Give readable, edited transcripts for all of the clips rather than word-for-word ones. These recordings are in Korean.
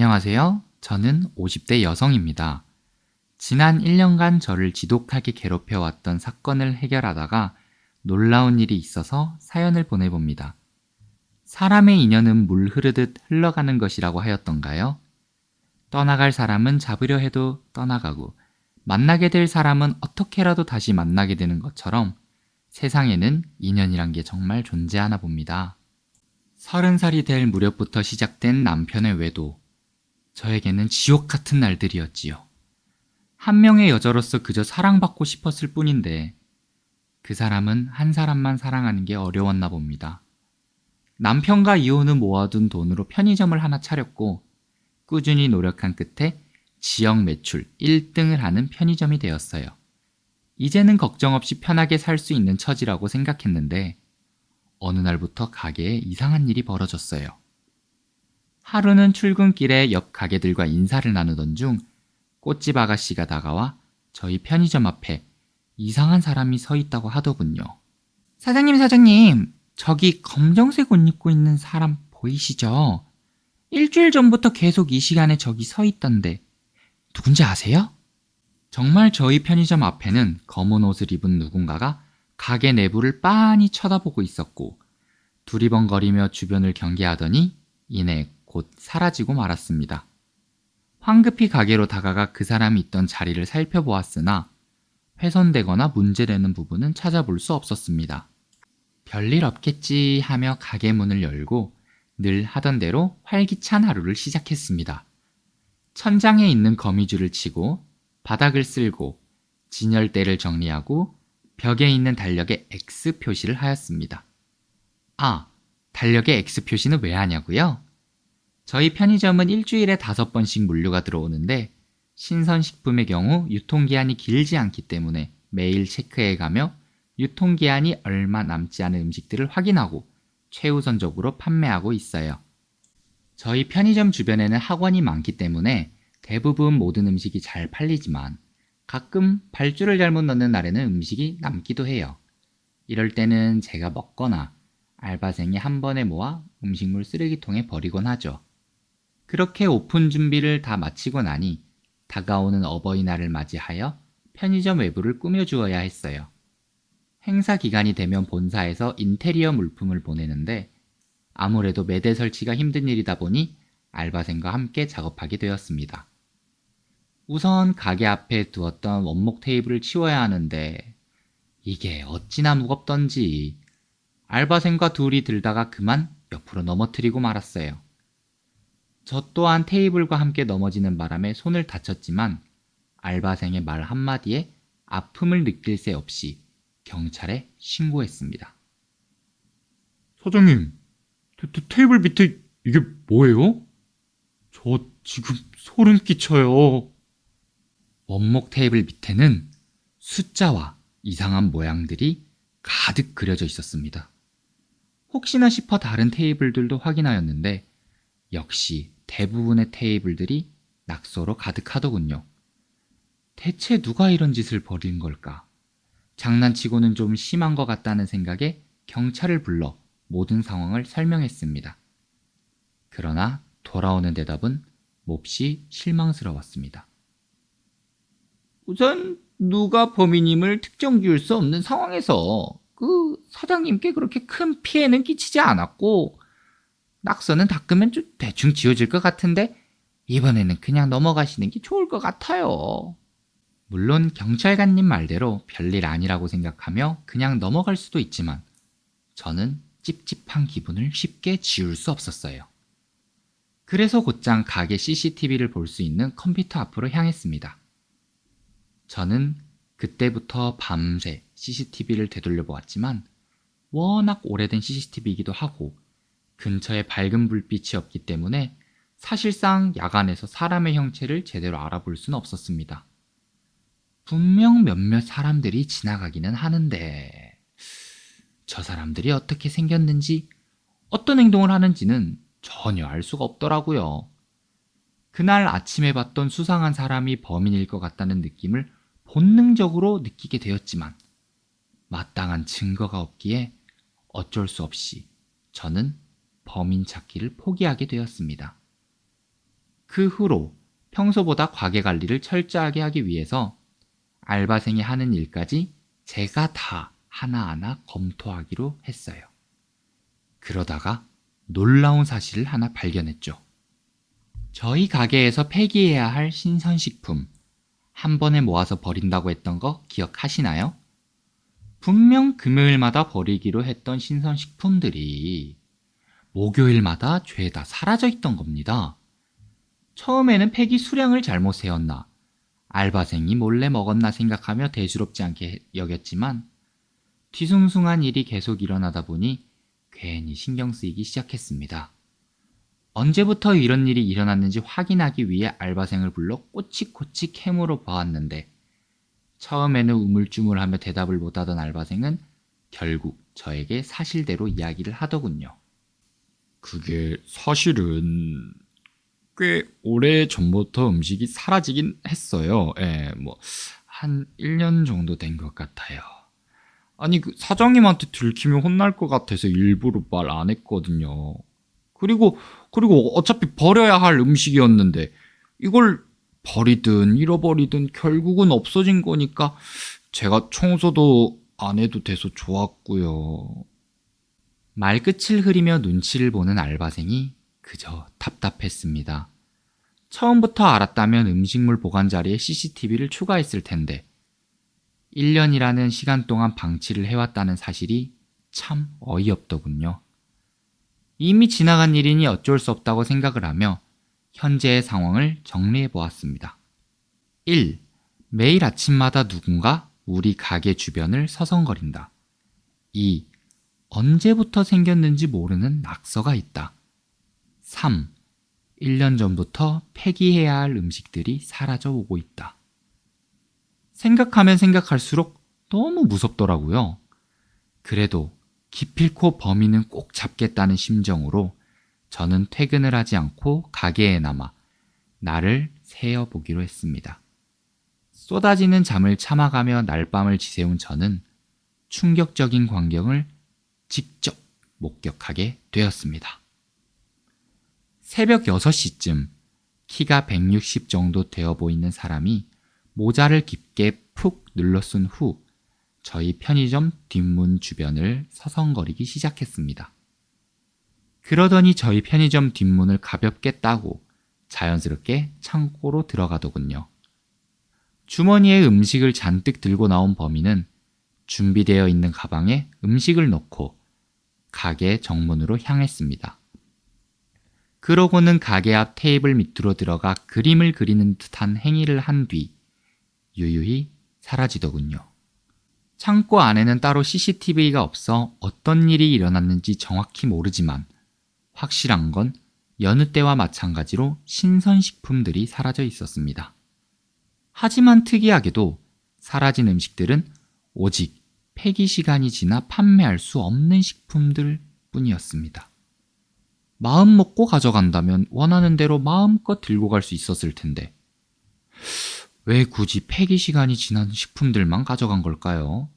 안녕하세요. 저는 50대 여성입니다. 지난 1년간 저를 지독하게 괴롭혀왔던 사건을 해결하다가 놀라운 일이 있어서 사연을 보내봅니다. 사람의 인연은 물 흐르듯 흘러가는 것이라고 하였던가요? 떠나갈 사람은 잡으려 해도 떠나가고 만나게 될 사람은 어떻게라도 다시 만나게 되는 것처럼 세상에는 인연이란 게 정말 존재하나 봅니다. 30살이 될 무렵부터 시작된 남편의 외도. 저에게는 지옥 같은 날들이었지요. 한 명의 여자로서 그저 사랑받고 싶었을 뿐인데 그 사람은 한 사람만 사랑하는 게 어려웠나 봅니다. 남편과 이혼 후 모아둔 돈으로 편의점을 하나 차렸고 꾸준히 노력한 끝에 지역 매출 1등을 하는 편의점이 되었어요. 이제는 걱정 없이 편하게 살 수 있는 처지라고 생각했는데 어느 날부터 가게에 이상한 일이 벌어졌어요. 하루는 출근길에 옆 가게들과 인사를 나누던 중 꽃집 아가씨가 다가와 저희 편의점 앞에 이상한 사람이 서 있다고 하더군요. 사장님, 저기 검정색 옷 입고 있는 사람 보이시죠? 일주일 전부터 계속 이 시간에 저기 서 있던데 누군지 아세요? 정말 저희 편의점 앞에는 검은 옷을 입은 누군가가 가게 내부를 빤히 쳐다보고 있었고 두리번거리며 주변을 경계하더니 이내 곧 사라지고 말았습니다. 황급히 가게로 다가가 그 사람이 있던 자리를 살펴보았으나 훼손되거나 문제되는 부분은 찾아볼 수 없었습니다. 별일 없겠지 하며 가게 문을 열고 늘 하던 대로 활기찬 하루를 시작했습니다. 천장에 있는 거미줄을 치고 바닥을 쓸고 진열대를 정리하고 벽에 있는 달력에 X 표시를 하였습니다. 달력에 X 표시는 왜 하냐고요? 저희 편의점은 일주일에 5번씩 물류가 들어오는데 신선식품의 경우 유통기한이 길지 않기 때문에 매일 체크해 가며 유통기한이 얼마 남지 않은 음식들을 확인하고 최우선적으로 판매하고 있어요. 저희 편의점 주변에는 학원이 많기 때문에 대부분 모든 음식이 잘 팔리지만 가끔 발주를 잘못 넣는 날에는 음식이 남기도 해요. 이럴 때는 제가 먹거나 알바생이 한 번에 모아 음식물 쓰레기통에 버리곤 하죠. 그렇게 오픈 준비를 다 마치고 나니 다가오는 어버이날을 맞이하여 편의점 외부를 꾸며주어야 했어요. 행사 기간이 되면 본사에서 인테리어 물품을 보내는데 아무래도 매대 설치가 힘든 일이다 보니 알바생과 함께 작업하게 되었습니다. 우선 가게 앞에 두었던 원목 테이블을 치워야 하는데 이게 어찌나 무겁던지 알바생과 둘이 들다가 그만 옆으로 넘어뜨리고 말았어요. 저 또한 테이블과 함께 넘어지는 바람에 손을 다쳤지만 알바생의 말 한마디에 아픔을 느낄 새 없이 경찰에 신고했습니다. 사장님, 테이블 밑에 이게 뭐예요? 저 지금 소름 끼쳐요. 원목 테이블 밑에는 숫자와 이상한 모양들이 가득 그려져 있었습니다. 혹시나 싶어 다른 테이블들도 확인하였는데 역시 대부분의 테이블들이 낙서로 가득하더군요. 대체 누가 이런 짓을 벌인 걸까? 장난치고는 좀 심한 것 같다는 생각에 경찰을 불러 모든 상황을 설명했습니다. 그러나 돌아오는 대답은 몹시 실망스러웠습니다. 우선 누가 범인임을 특정 지을 수 없는 상황에서 그 사장님께 그렇게 큰 피해는 끼치지 않았고 낙서는 닦으면 좀 대충 지워질 것 같은데 이번에는 그냥 넘어가시는 게 좋을 것 같아요. 물론 경찰관님 말대로 별일 아니라고 생각하며 그냥 넘어갈 수도 있지만 저는 찝찝한 기분을 쉽게 지울 수 없었어요. 그래서 곧장 가게 CCTV를 볼 수 있는 컴퓨터 앞으로 향했습니다. 저는 그때부터 밤새 CCTV를 되돌려 보았지만 워낙 오래된 CCTV이기도 하고 근처에 밝은 불빛이 없기 때문에 사실상 야간에서 사람의 형체를 제대로 알아볼 수는 없었습니다. 분명 몇몇 사람들이 지나가기는 하는데 저 사람들이 어떻게 생겼는지 어떤 행동을 하는지는 전혀 알 수가 없더라고요. 그날 아침에 봤던 수상한 사람이 범인일 것 같다는 느낌을 본능적으로 느끼게 되었지만 마땅한 증거가 없기에 어쩔 수 없이 저는 범인 찾기를 포기하게 되었습니다. 그 후로 평소보다 가게 관리를 철저하게 하기 위해서 알바생이 하는 일까지 제가 다 하나하나 검토하기로 했어요. 그러다가 놀라운 사실을 하나 발견했죠. 저희 가게에서 폐기해야 할 신선식품 한 번에 모아서 버린다고 했던 거 기억하시나요? 분명 금요일마다 버리기로 했던 신선식품들이 목요일마다 죄다 사라져 있던 겁니다. 처음에는 폐기 수량을 잘못 세었나, 알바생이 몰래 먹었나 생각하며 대수롭지 않게 여겼지만 뒤숭숭한 일이 계속 일어나다 보니 괜히 신경 쓰이기 시작했습니다. 언제부터 이런 일이 일어났는지 확인하기 위해 알바생을 불러 꼬치꼬치 캐물어 보았는데 처음에는 우물쭈물하며 대답을 못하던 알바생은 결국 저에게 사실대로 이야기를 하더군요. 그게 사실은 꽤 오래 전부터 음식이 사라지긴 했어요. 예, 한 1년 정도 된 것 같아요. 아니, 그 사장님한테 들키면 혼날 것 같아서 일부러 말 안 했거든요. 그리고 어차피 버려야 할 음식이었는데 이걸 버리든 잃어버리든 결국은 없어진 거니까 제가 청소도 안 해도 돼서 좋았고요. 말끝을 흐리며 눈치를 보는 알바생이 그저 답답했습니다. 처음부터 알았다면 음식물 보관 자리에 CCTV를 추가했을 텐데 1년이라는 시간 동안 방치를 해왔다는 사실이 참 어이없더군요. 이미 지나간 일이니 어쩔 수 없다고 생각을 하며 현재의 상황을 정리해 보았습니다. 1. 매일 아침마다 누군가 우리 가게 주변을 서성거린다. 2. 언제부터 생겼는지 모르는 낙서가 있다. 3. 1년 전부터 폐기해야 할 음식들이 사라져 오고 있다. 생각하면 생각할수록 너무 무섭더라고요. 그래도 기필코 범인은 꼭 잡겠다는 심정으로 저는 퇴근을 하지 않고 가게에 남아 날을 새어보기로 했습니다. 쏟아지는 잠을 참아가며 날밤을 지새운 저는 충격적인 광경을 직접 목격하게 되었습니다. 새벽 6시쯤 키가 160 정도 되어 보이는 사람이 모자를 깊게 푹 눌러 쓴 후 저희 편의점 뒷문 주변을 서성거리기 시작했습니다. 그러더니 저희 편의점 뒷문을 가볍게 따고 자연스럽게 창고로 들어가더군요. 주머니에 음식을 잔뜩 들고 나온 범인은 준비되어 있는 가방에 음식을 넣고 가게 정문으로 향했습니다. 그러고는 가게 앞 테이블 밑으로 들어가 그림을 그리는 듯한 행위를 한 뒤 유유히 사라지더군요. 창고 안에는 따로 CCTV가 없어 어떤 일이 일어났는지 정확히 모르지만 확실한 건 여느 때와 마찬가지로 신선식품들이 사라져 있었습니다. 하지만 특이하게도 사라진 음식들은 오직 폐기 시간이 지나 판매할 수 없는 식품들 뿐이었습니다. 마음 먹고 가져간다면 원하는 대로 마음껏 들고 갈 수 있었을 텐데 왜 굳이 폐기 시간이 지난 식품들만 가져간 걸까요?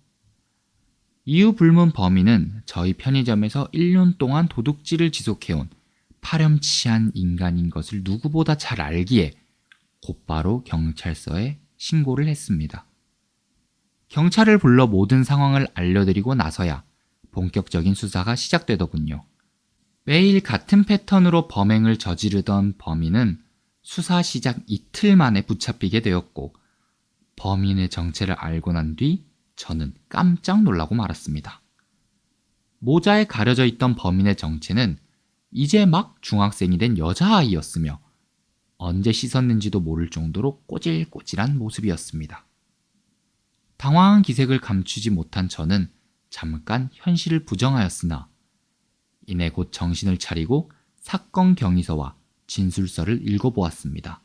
이유 불문 범인은 저희 편의점에서 1년 동안 도둑질을 지속해온 파렴치한 인간인 것을 누구보다 잘 알기에 곧바로 경찰서에 신고를 했습니다. 경찰을 불러 모든 상황을 알려드리고 나서야 본격적인 수사가 시작되더군요. 매일 같은 패턴으로 범행을 저지르던 범인은 수사 시작 이틀 만에 붙잡히게 되었고 범인의 정체를 알고 난 뒤 저는 깜짝 놀라고 말았습니다. 모자에 가려져 있던 범인의 정체는 이제 막 중학생이 된 여자아이였으며 언제 씻었는지도 모를 정도로 꼬질꼬질한 모습이었습니다. 당황한 기색을 감추지 못한 저는 잠깐 현실을 부정하였으나 이내 곧 정신을 차리고 사건 경위서와 진술서를 읽어보았습니다.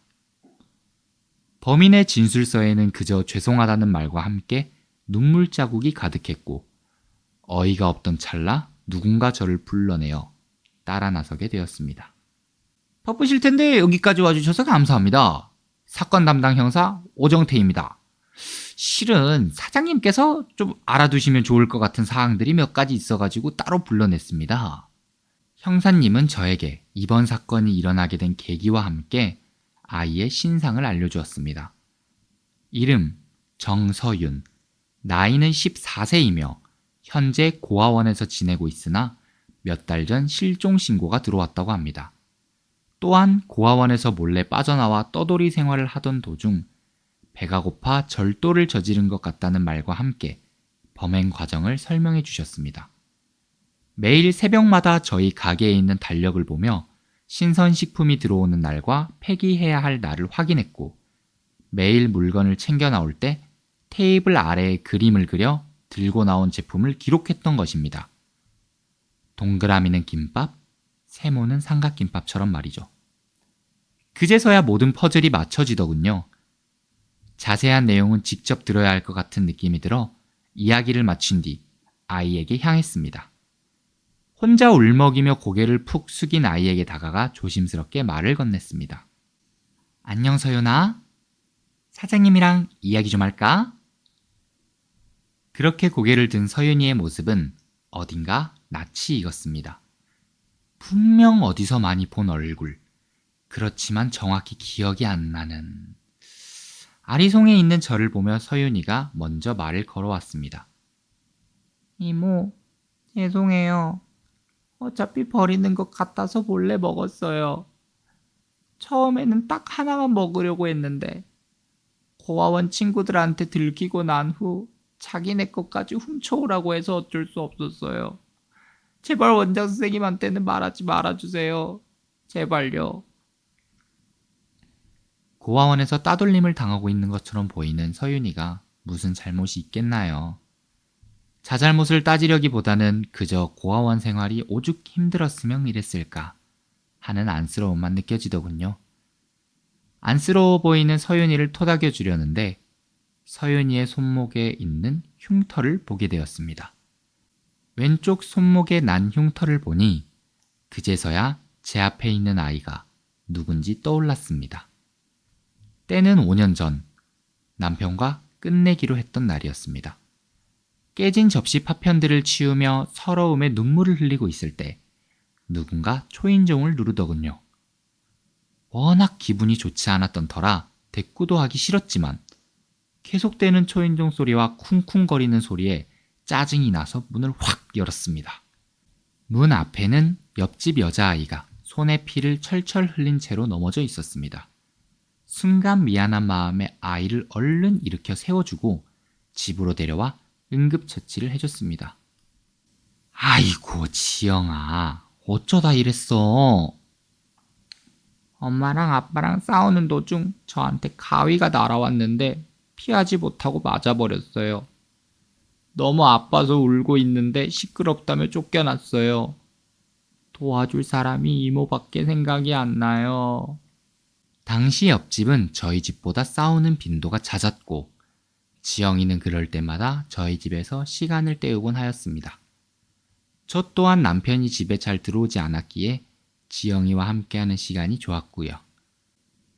범인의 진술서에는 그저 죄송하다는 말과 함께 눈물 자국이 가득했고 어이가 없던 찰나 누군가 저를 불러내어 따라 나서게 되었습니다. 바쁘실 텐데 여기까지 와주셔서 감사합니다. 사건 담당 형사 오정태입니다. 실은 사장님께서 좀 알아두시면 좋을 것 같은 사항들이 몇 가지 있어가지고 따로 불러냈습니다. 형사님은 저에게 이번 사건이 일어나게 된 계기와 함께 아이의 신상을 알려주었습니다. 이름 정서윤, 나이는 14세이며 현재 고아원에서 지내고 있으나 몇 달 전 실종 신고가 들어왔다고 합니다. 또한 고아원에서 몰래 빠져나와 떠돌이 생활을 하던 도중 배가 고파 절도를 저지른 것 같다는 말과 함께 범행 과정을 설명해 주셨습니다. 매일 새벽마다 저희 가게에 있는 달력을 보며 신선식품이 들어오는 날과 폐기해야 할 날을 확인했고, 매일 물건을 챙겨 나올 때 테이블 아래에 그림을 그려 들고 나온 제품을 기록했던 것입니다. 동그라미는 김밥, 세모는 삼각김밥처럼 말이죠. 그제서야 모든 퍼즐이 맞춰지더군요. 자세한 내용은 직접 들어야 할 것 같은 느낌이 들어 이야기를 마친 뒤 아이에게 향했습니다. 혼자 울먹이며 고개를 푹 숙인 아이에게 다가가 조심스럽게 말을 건넸습니다. 안녕 서윤아, 사장님이랑 이야기 좀 할까? 그렇게 고개를 든 서윤이의 모습은 어딘가 낯이 익었습니다. 분명 어디서 많이 본 얼굴, 그렇지만 정확히 기억이 안 나는... 아리송에 있는 저를 보며 서윤이가 먼저 말을 걸어왔습니다. 이모, 죄송해요. 어차피 버리는 것 같아서 몰래 먹었어요. 처음에는 딱 하나만 먹으려고 했는데 고아원 친구들한테 들키고 난 후 자기네 것까지 훔쳐오라고 해서 어쩔 수 없었어요. 제발 원장 선생님한테는 말하지 말아주세요. 제발요. 고아원에서 따돌림을 당하고 있는 것처럼 보이는 서윤이가 무슨 잘못이 있겠나요? 자잘못을 따지려기보다는 그저 고아원 생활이 오죽 힘들었으면 이랬을까 하는 안쓰러움만 느껴지더군요. 안쓰러워 보이는 서윤이를 토닥여 주려는데 서윤이의 손목에 있는 흉터를 보게 되었습니다. 왼쪽 손목에 난 흉터를 보니 그제서야 제 앞에 있는 아이가 누군지 떠올랐습니다. 때는 5년 전 남편과 끝내기로 했던 날이었습니다. 깨진 접시 파편들을 치우며 서러움에 눈물을 흘리고 있을 때 누군가 초인종을 누르더군요. 워낙 기분이 좋지 않았던 터라 대꾸도 하기 싫었지만 계속되는 초인종 소리와 쿵쿵거리는 소리에 짜증이 나서 문을 확 열었습니다. 문 앞에는 옆집 여자아이가 손에 피를 철철 흘린 채로 넘어져 있었습니다. 순간 미안한 마음에 아이를 얼른 일으켜 세워주고 집으로 데려와 응급처치를 해줬습니다. 아이고 지영아, 어쩌다 이랬어? 엄마랑 아빠랑 싸우는 도중 저한테 가위가 날아왔는데 피하지 못하고 맞아버렸어요. 너무 아파서 울고 있는데 시끄럽다며 쫓겨났어요. 도와줄 사람이 이모밖에 생각이 안 나요. 당시 옆집은 저희 집보다 싸우는 빈도가 잦았고 지영이는 그럴 때마다 저희 집에서 시간을 때우곤 하였습니다. 저 또한 남편이 집에 잘 들어오지 않았기에 지영이와 함께하는 시간이 좋았고요.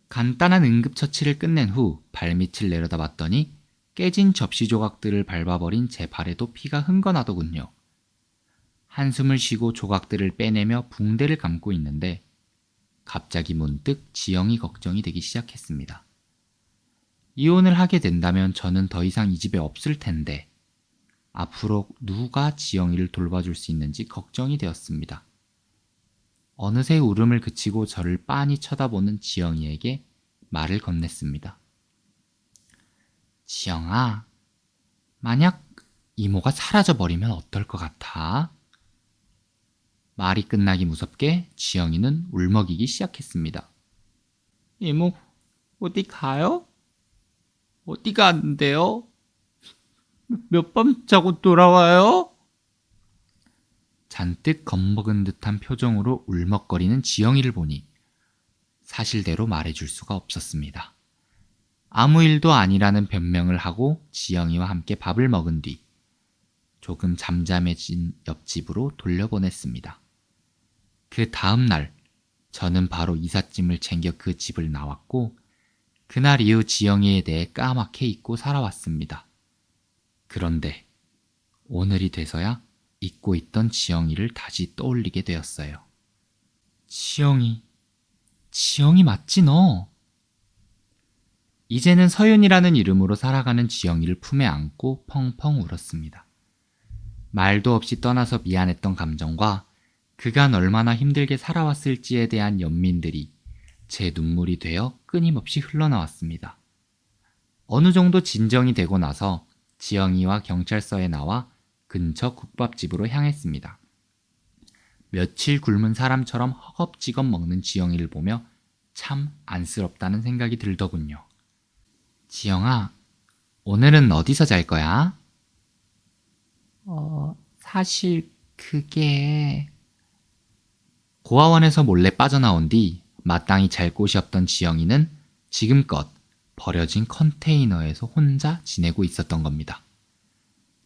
간단한 응급처치를 끝낸 후 발밑을 내려다 봤더니 깨진 접시 조각들을 밟아버린 제 발에도 피가 흥건하더군요. 한숨을 쉬고 조각들을 빼내며 붕대를 감고 있는데 갑자기 문득 지영이 걱정이 되기 시작했습니다. 이혼을 하게 된다면 저는 더 이상 이 집에 없을 텐데 앞으로 누가 지영이를 돌봐줄 수 있는지 걱정이 되었습니다. 어느새 울음을 그치고 저를 빤히 쳐다보는 지영이에게 말을 건넸습니다. 지영아, 만약 이모가 사라져버리면 어떨 것 같아? 말이 끝나기 무섭게 지영이는 울먹이기 시작했습니다. 이모, 어디 가요? 어디 가는데요? 몇 밤 자고 돌아와요? 잔뜩 겁먹은 듯한 표정으로 울먹거리는 지영이를 보니 사실대로 말해줄 수가 없었습니다. 아무 일도 아니라는 변명을 하고 지영이와 함께 밥을 먹은 뒤 조금 잠잠해진 옆집으로 돌려보냈습니다. 그 다음 날 저는 바로 이삿짐을 챙겨 그 집을 나왔고 그날 이후 지영이에 대해 까맣게 잊고 살아왔습니다. 그런데 오늘이 돼서야 잊고 있던 지영이를 다시 떠올리게 되었어요. 지영이 맞지 너? 이제는 서윤이라는 이름으로 살아가는 지영이를 품에 안고 펑펑 울었습니다. 말도 없이 떠나서 미안했던 감정과 그간 얼마나 힘들게 살아왔을지에 대한 연민들이 제 눈물이 되어 끊임없이 흘러나왔습니다. 어느 정도 진정이 되고 나서 지영이와 경찰서에 나와 근처 국밥집으로 향했습니다. 며칠 굶은 사람처럼 허겁지겁 먹는 지영이를 보며 참 안쓰럽다는 생각이 들더군요. 지영아, 오늘은 어디서 잘 거야? 사실 그게... 고아원에서 몰래 빠져나온 뒤 마땅히 잘 곳이 없던 지영이는 지금껏 버려진 컨테이너에서 혼자 지내고 있었던 겁니다.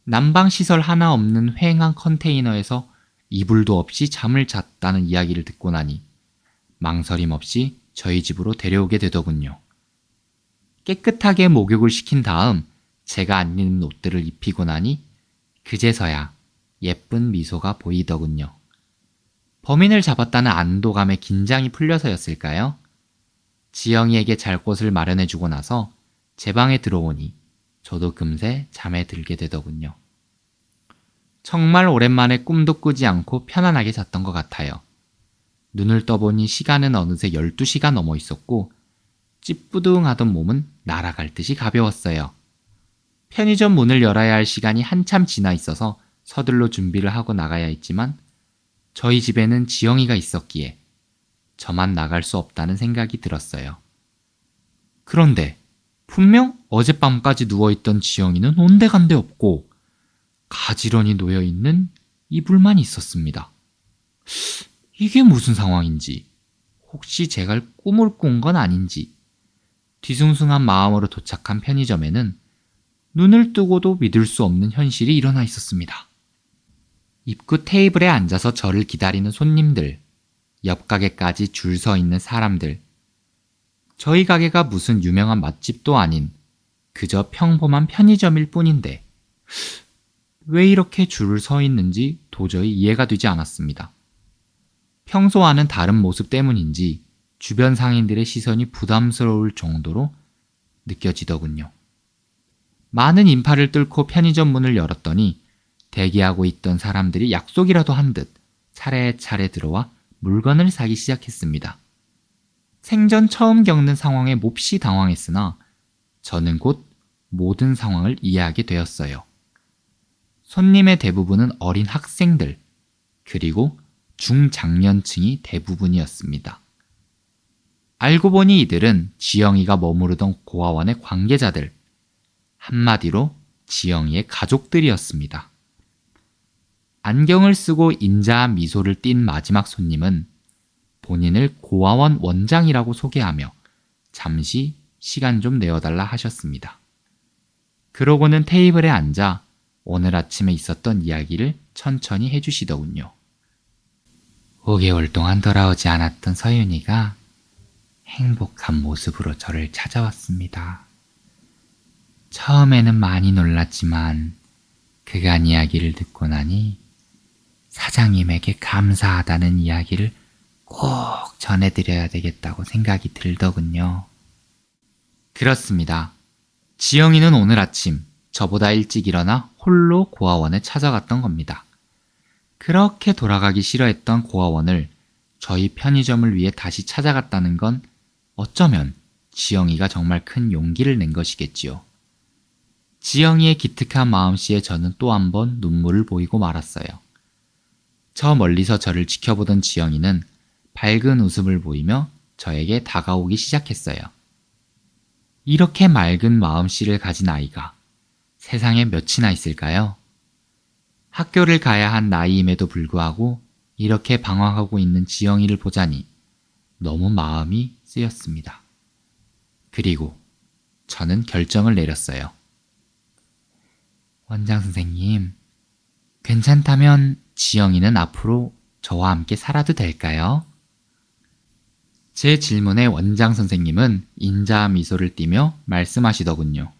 난방시설 하나 없는 휑한 컨테이너에서 이불도 없이 잠을 잤다는 이야기를 듣고 나니 망설임 없이 저희 집으로 데려오게 되더군요. 깨끗하게 목욕을 시킨 다음 제가 안 입는 옷들을 입히고 나니 그제서야 예쁜 미소가 보이더군요. 범인을 잡았다는 안도감에 긴장이 풀려서였을까요? 지영이에게 잘 곳을 마련해주고 나서 제 방에 들어오니 저도 금세 잠에 들게 되더군요. 정말 오랜만에 꿈도 꾸지 않고 편안하게 잤던 것 같아요. 눈을 떠보니 시간은 어느새 12시가 넘어 있었고 찌뿌둥하던 몸은 날아갈 듯이 가벼웠어요. 편의점 문을 열어야 할 시간이 한참 지나 있어서 서둘러 준비를 하고 나가야 했지만 저희 집에는 지영이가 있었기에 저만 나갈 수 없다는 생각이 들었어요. 그런데 분명 어젯밤까지 누워있던 지영이는 온데간데 없고 가지런히 놓여있는 이불만 있었습니다. 이게 무슨 상황인지, 혹시 제가 꿈을 꾼 건 아닌지 뒤숭숭한 마음으로 도착한 편의점에는 눈을 뜨고도 믿을 수 없는 현실이 일어나 있었습니다. 입구 테이블에 앉아서 저를 기다리는 손님들, 옆 가게까지 줄 서 있는 사람들. 저희 가게가 무슨 유명한 맛집도 아닌 그저 평범한 편의점일 뿐인데 왜 이렇게 줄을 서 있는지 도저히 이해가 되지 않았습니다. 평소와는 다른 모습 때문인지 주변 상인들의 시선이 부담스러울 정도로 느껴지더군요. 많은 인파를 뚫고 편의점 문을 열었더니 대기하고 있던 사람들이 약속이라도 한 듯 차례차례 들어와 물건을 사기 시작했습니다. 생전 처음 겪는 상황에 몹시 당황했으나 저는 곧 모든 상황을 이해하게 되었어요. 손님의 대부분은 어린 학생들, 그리고 중장년층이 대부분이었습니다. 알고 보니 이들은 지영이가 머무르던 고아원의 관계자들, 한마디로 지영이의 가족들이었습니다. 안경을 쓰고 인자한 미소를 띤 마지막 손님은 본인을 고아원 원장이라고 소개하며 잠시 시간 좀 내어달라 하셨습니다. 그러고는 테이블에 앉아 오늘 아침에 있었던 이야기를 천천히 해주시더군요. 5개월 동안 돌아오지 않았던 서윤이가 행복한 모습으로 저를 찾아왔습니다. 처음에는 많이 놀랐지만 그간 이야기를 듣고 나니 사장님에게 감사하다는 이야기를 꼭 전해드려야 되겠다고 생각이 들더군요. 그렇습니다. 지영이는 오늘 아침 저보다 일찍 일어나 홀로 고아원에 찾아갔던 겁니다. 그렇게 돌아가기 싫어했던 고아원을 저희 편의점을 위해 다시 찾아갔다는 건 어쩌면 지영이가 정말 큰 용기를 낸 것이겠지요. 지영이의 기특한 마음씨에 저는 또 한 번 눈물을 보이고 말았어요. 저 멀리서 저를 지켜보던 지영이는 밝은 웃음을 보이며 저에게 다가오기 시작했어요. 이렇게 맑은 마음씨를 가진 아이가 세상에 몇이나 있을까요? 학교를 가야 한 나이임에도 불구하고 이렇게 방황하고 있는 지영이를 보자니 너무 마음이 쓰였습니다. 그리고 저는 결정을 내렸어요. 원장 선생님, 괜찮다면 지영이는 앞으로 저와 함께 살아도 될까요? 제 질문에 원장 선생님은 인자한 미소를 띠며 말씀하시더군요.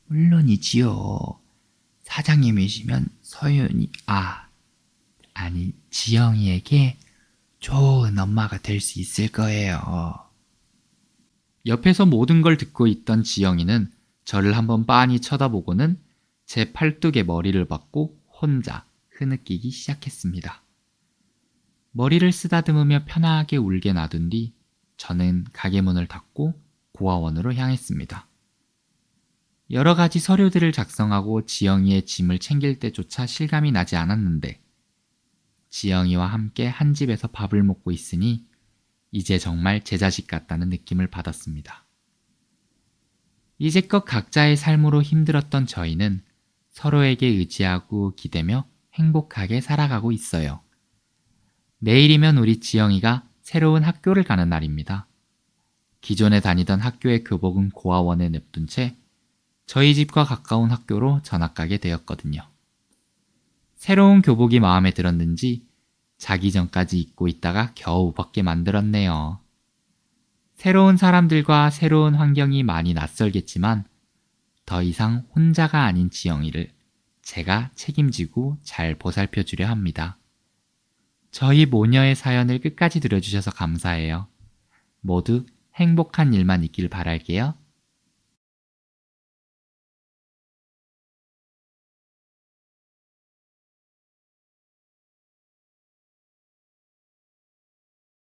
물론이지요. 사장님이시면 지영이에게 좋은 엄마가 될 수 있을 거예요. 옆에서 모든 걸 듣고 있던 지영이는 저를 한번 빤히 쳐다보고는 제 팔뚝에 머리를 박고 혼자 흐느끼기 시작했습니다. 머리를 쓰다듬으며 편하게 울게 놔둔 뒤 저는 가게 문을 닫고 고아원으로 향했습니다. 여러 가지 서류들을 작성하고 지영이의 짐을 챙길 때조차 실감이 나지 않았는데 지영이와 함께 한 집에서 밥을 먹고 있으니 이제 정말 제 자식 같다는 느낌을 받았습니다. 이제껏 각자의 삶으로 힘들었던 저희는 서로에게 의지하고 기대며 행복하게 살아가고 있어요. 내일이면 우리 지영이가 새로운 학교를 가는 날입니다. 기존에 다니던 학교의 교복은 고아원에 냅둔 채 저희 집과 가까운 학교로 전학 가게 되었거든요. 새로운 교복이 마음에 들었는지 자기 전까지 입고 있다가 겨우 벗게 만들었네요. 새로운 사람들과 새로운 환경이 많이 낯설겠지만 더 이상 혼자가 아닌 지영이를 제가 책임지고 잘 보살펴 주려 합니다. 저희 모녀의 사연을 끝까지 들어주셔서 감사해요. 모두 행복한 일만 있길 바랄게요.